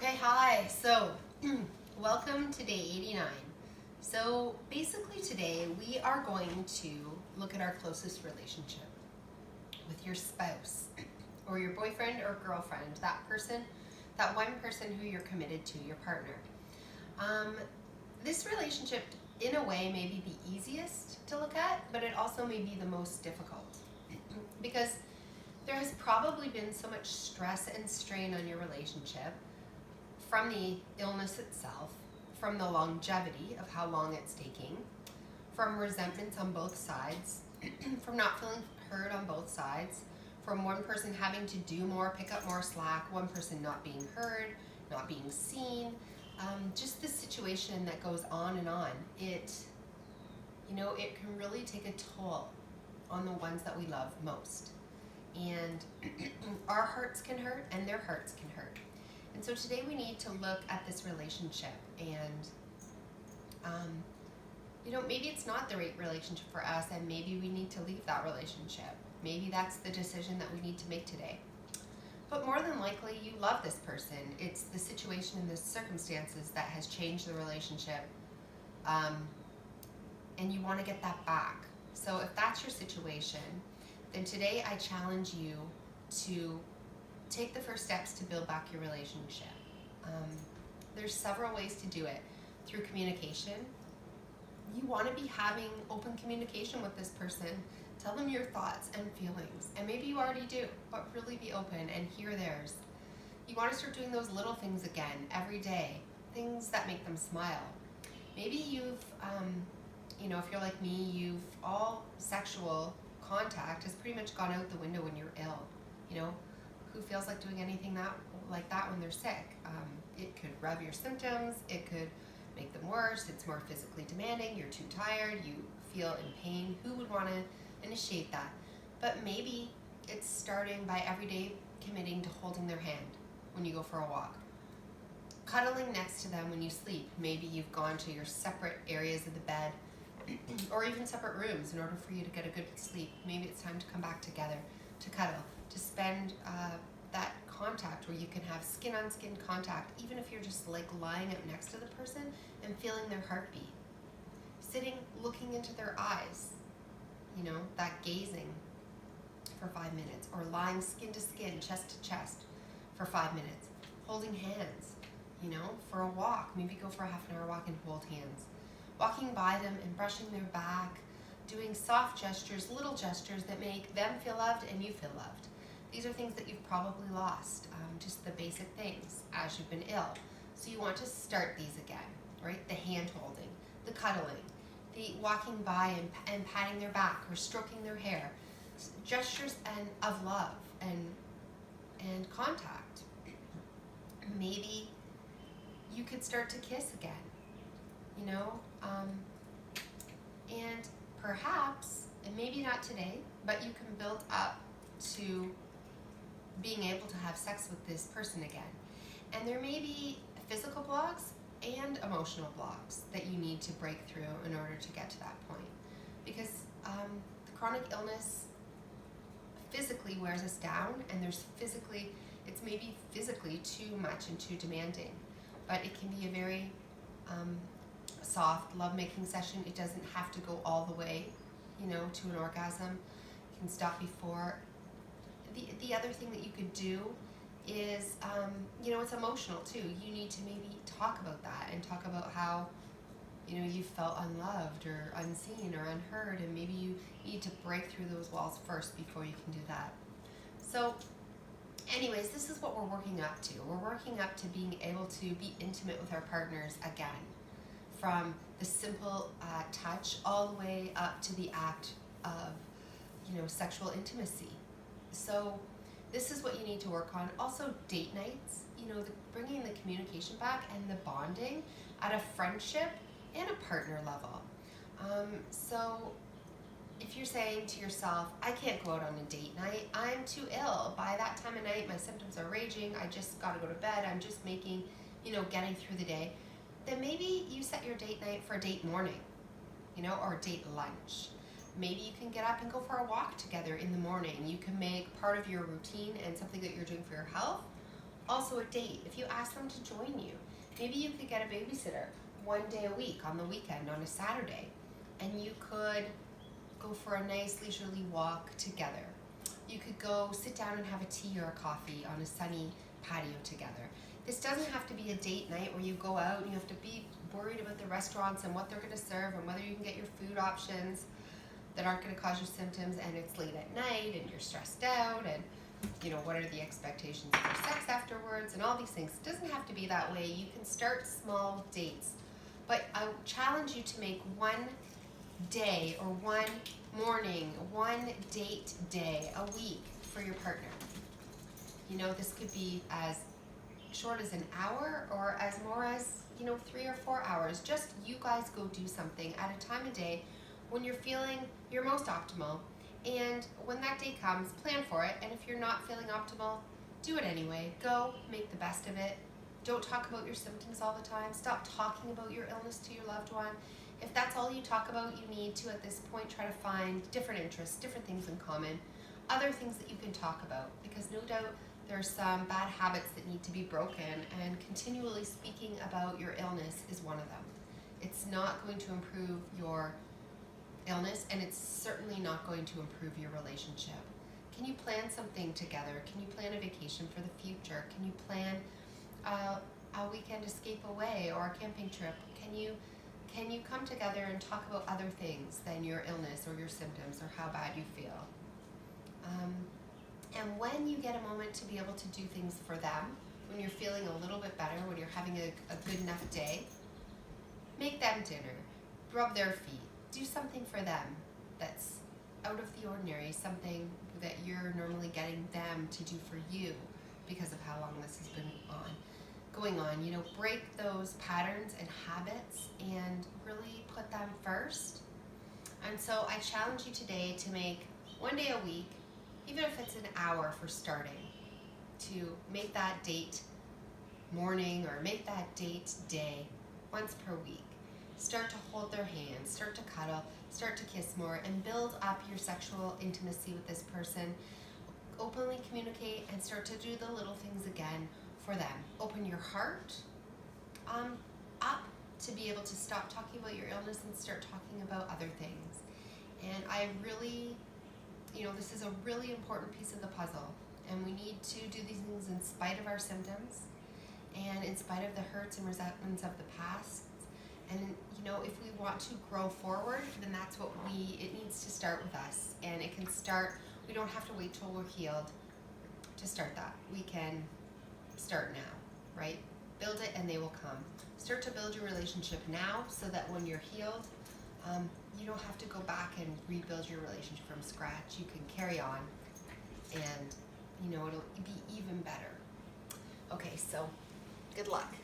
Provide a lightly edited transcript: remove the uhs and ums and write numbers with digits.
Okay, hi. So, welcome to day 89. So, basically, today we are going to look at our closest relationship with your spouse or your boyfriend or girlfriend, that one person who you're committed to, your partner. Um, this relationship, in a way, may be the easiest to look at, but it also may be the most difficult because there has probably been so much stress and strain on your relationship from the illness itself, from the longevity of how long it's taking, from resentments on both sides, from not feeling heard on both sides, from one person having to do more, pick up more slack, one person not being heard, not being seen, just this situation that goes on and on. It can really take a toll on the ones that we love most. And our hearts can hurt and their hearts can hurt. And so today we need to look at this relationship and, maybe it's not the right relationship for us and maybe we need to leave that relationship. Maybe that's the decision that we need to make today. But more than likely, you love this person. It's the situation and the circumstances that has changed the relationship, and you want to get that back. So if that's your situation, then today I challenge you to take the first steps to build back your relationship. There's several ways to do it. Through communication. You want to be having open communication with this person. Tell them your thoughts and feelings. And maybe you already do, but really be open and hear theirs. You want to start doing those little things again every day. Things that make them smile. Maybe you've, if you're like me, all sexual contact has pretty much gone out the window when you're ill. Who feels like doing anything like that when they're sick? It could rev your symptoms, it could make them worse, it's more physically demanding, you're too tired, you feel in pain. Who would want to initiate that? But maybe it's starting by every day committing to holding their hand when you go for a walk. Cuddling next to them when you sleep. Maybe you've gone to your separate areas of the bed or even separate rooms in order for you to get a good sleep. Maybe it's time to come back together, to cuddle, to spend that contact where you can have skin on skin contact, even if you're just like lying up next to the person and feeling their heartbeat. Sitting, looking into their eyes, that gazing for 5 minutes, or lying skin to skin, chest to chest for 5 minutes. Holding hands, for a walk. Maybe go for a half an hour walk and hold hands. Walking by them and brushing their back, doing soft gestures, little gestures that make them feel loved and you feel loved. These are things that you've probably lost, just the basic things as you've been ill. So you want to start these again, right? The hand holding, the cuddling, the walking by and patting their back or stroking their hair. Gestures of love and contact. Maybe you could start to kiss again, and perhaps, and maybe not today, but you can build up to being able to have sex with this person again. And there may be physical blocks and emotional blocks that you need to break through in order to get to that point. Because the chronic illness physically wears us down, and it's maybe physically too much and too demanding. But it can be a very soft lovemaking session. It doesn't have to go all the way, to an orgasm. It can stop before. The other thing that you could do is, it's emotional too. You need to maybe talk about that and talk about how, you felt unloved or unseen or unheard, and maybe you need to break through those walls first before you can do that. So anyways, this is what we're working up to. We're working up to being able to be intimate with our partners again, from the simple touch all the way up to the act of, sexual intimacy. So this is what you need to work on. Also, date nights, bringing the communication back and the bonding at a friendship and a partner level. So if you're saying to yourself, I can't go out on a date night, I'm too ill. By that time of night, my symptoms are raging, I just got to go to bed, I'm just making, getting through the day, then maybe you set your date night for a date morning, or a date lunch. Maybe you can get up and go for a walk together in the morning. You can make part of your routine and something that you're doing for your health Also a date, if you ask them to join you, maybe you could get a babysitter one day a week on the weekend on a Saturday, and you could go for a nice leisurely walk together. You could go sit down and have a tea or a coffee on a sunny patio together. This doesn't have to be a date night where you go out and you have to be worried about the restaurants and what they're going to serve and whether you can get your food options that aren't going to cause you symptoms, and it's late at night and you're stressed out, and what are the expectations for sex afterwards and all these things. It doesn't have to be that way. You can start small dates, but I challenge you to make one day or one morning, one date day a week for your partner. This could be as short as an hour or as more as 3 or 4 hours. Just you guys go do something at a time of day when you're feeling your most optimal, and when that day comes, plan for it. And if you're not feeling optimal, do it anyway. Go make the best of it. Don't talk about your symptoms all the time. Stop talking about your illness to your loved one. If that's all you talk about, you need to, at this point, try to find different interests, different things in common, other things that you can talk about, because no doubt there are some bad habits that need to be broken, and continually speaking about your illness is one of them. It's not going to improve your illness, and it's certainly not going to improve your relationship. Can you plan something together? Can you plan a vacation for the future? Can you plan a weekend escape away or a camping trip? Can you come together and talk about other things than your illness or your symptoms or how bad you feel? And when you get a moment to be able to do things for them, when you're feeling a little bit better, when you're having a good enough day, make them dinner, rub their feet, do something for them that's out of the ordinary, something that you're normally getting them to do for you because of how long this has been going on. Break those patterns and habits and really put them first. And so I challenge you today to make one day a week, even if it's an hour for starting, to make that date morning or make that date day once per week. Start to hold their hands, start to cuddle, start to kiss more, and build up your sexual intimacy with this person. Openly communicate and start to do the little things again for them. Open your heart up to be able to stop talking about your illness and start talking about other things. And I really, this is a really important piece of the puzzle, and we need to do these things in spite of our symptoms and in spite of the hurts and resentments of the past. And if we want to grow forward, then that's what it needs to start with us. And it can start, we don't have to wait till we're healed to start that. We can start now, right? Build it and they will come. Start to build your relationship now so that when you're healed, you don't have to go back and rebuild your relationship from scratch. You can carry on, and it'll be even better. Okay, so good luck.